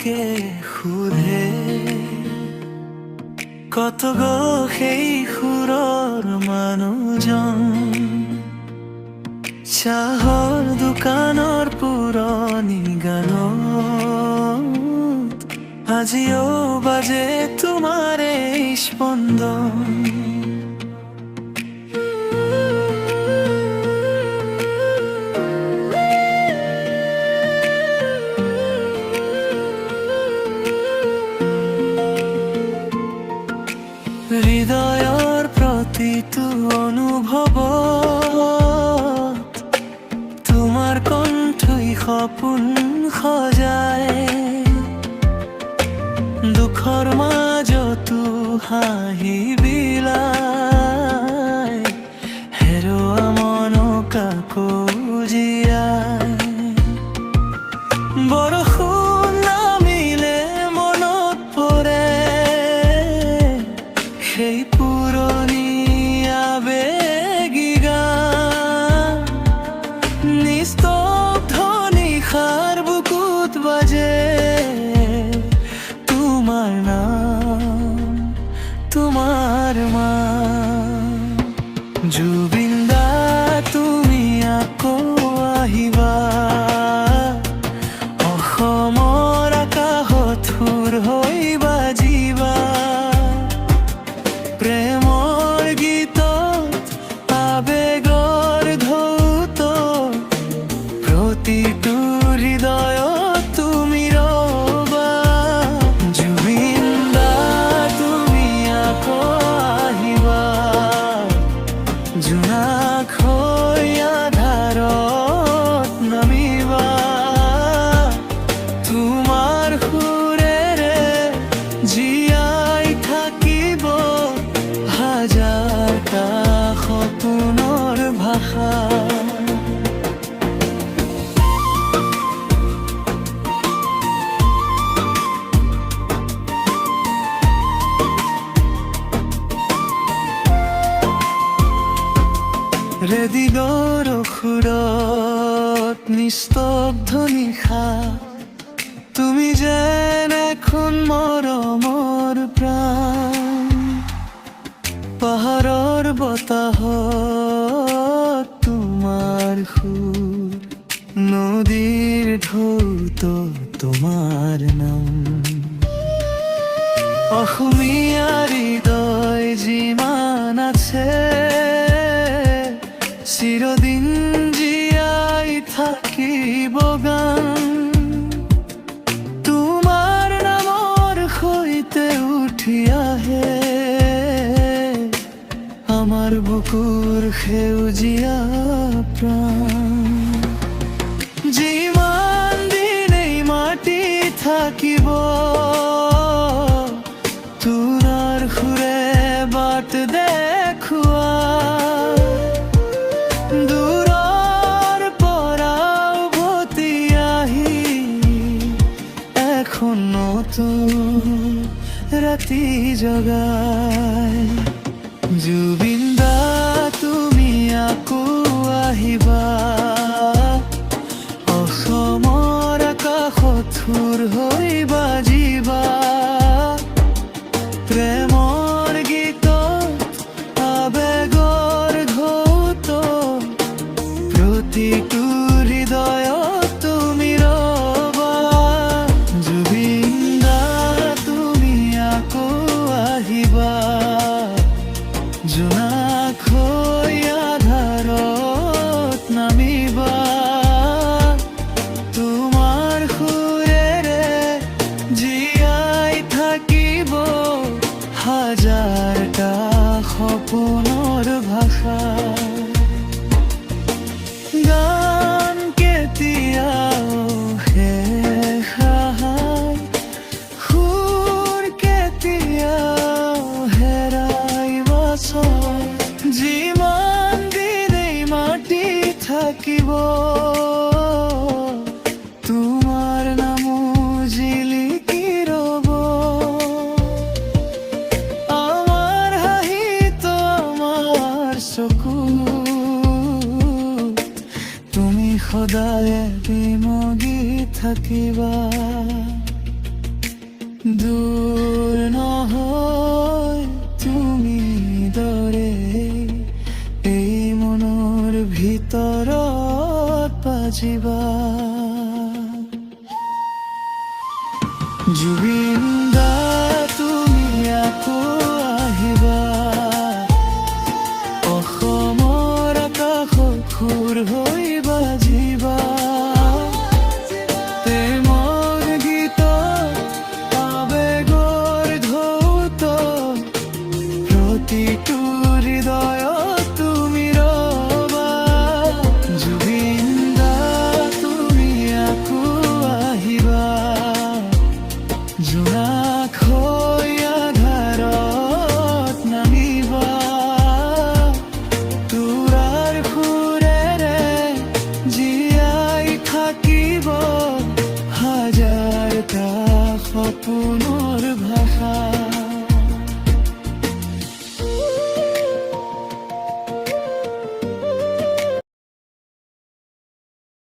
থাকে সুৰে কত গো সেই সুৰৰ মানুহজন চাহৰ দোকানৰ পুৰণি গানত আজিও বাজে তোমাৰ এই স্পন্দন হৃদয়ৰ প্ৰতিটো অনুভৱত তোমাৰ কণ্ঠই সপোন সজায় দুখৰ মাজতো হাঁহি বিলাই হেৰুৱা মনক আকৌ জীয়াই বৰষুণ নামিলে মনত পৰে সেই পুৰণি আবেগী গান নিস্তব্ধ নিশাৰ বুকুত বাজে তোমাৰ নাম তোমাৰ মান জুবিন দা তুমি আকৌ আহিবা অসমৰ আকাশত সুৰ হৈ বাজিবা প্ৰেমৰ গীতত আবেগৰ ঢৌত প্ৰতিটো হৃদয়ত তুমি ৰবা জুবিন দা তুমি আকৌ আহিবা জোনাক হৈ আন্ধাৰত নামিবা তোমাৰ সুৰেৰে জীয়াই থাকিব হাজাৰটা সপোনৰ ভাষা ৰেডিঅ'ৰ সুৰত নিস্তব্ধ নিশা তুমি যেন এখন মৰমৰ প্ৰাণ পাহাৰৰ বতাহত তোমাৰ সুৰ নদীৰ ঢৌত তোমাৰ নাম অসমীয়া হৃদয় যিমান আছে চিৰদিন জীয়াই থাকিব গান তোমাৰ নামৰ সৈতে উঠি আহে আমাৰ বুকুৰ সেউজীয়া প্ৰাণ যিমান দিন এই মাটি থাকিব তোমাৰ সুৰে বাট দেখুৱা দূৰৰ পৰা উভতি আহি এখন নতুন ৰাতি জগাই জুবিন দা তুমি আকৌ আহিবা অসমৰ আকাশত সুৰ হৈ বাজিবা প্ৰেমৰ গীতত আবেগৰ ঢৌত প্ৰতিটো হৃদয়ত তুমি ৰবা জুবিন দা তুমি আকৌ আহিবা জোনাক হৈ আন্ধাৰত নামিবা তোমাৰ সুৰেৰে জীয়াই থাকিব হাজাৰটা সপোনৰ ভাষা গান কেতিয়াও শেষ নহয় সুৰ কেতিয়াও হেৰাইব যিমান দিন এই মাটি থাকিব তোমাৰ নামো জিলিকি ৰব আমাৰ হাঁহিত আমাৰ চকু তুমি সদায় বিমগি থাকিবা। দূৰ নহয় তুমি দৰে এই মনৰ ভিতৰত বাজিবা জুবিন দা তুমি আকৌ আহিবা অসমৰ আকাশত সুৰ হৈ বাজিবা প্ৰেমৰ গীতত আৱেগৰ ঢৌত প্ৰতিটো হৃদয়ত তুমি ৰবা জুবিন দা তুমি আকৌ আহিবা জোনাক হৈ আধাৰত নামিবা তোৰাৰ সুৰেৰে জীয়াই থাকিব হাজাৰটা সপোনৰ ভাষা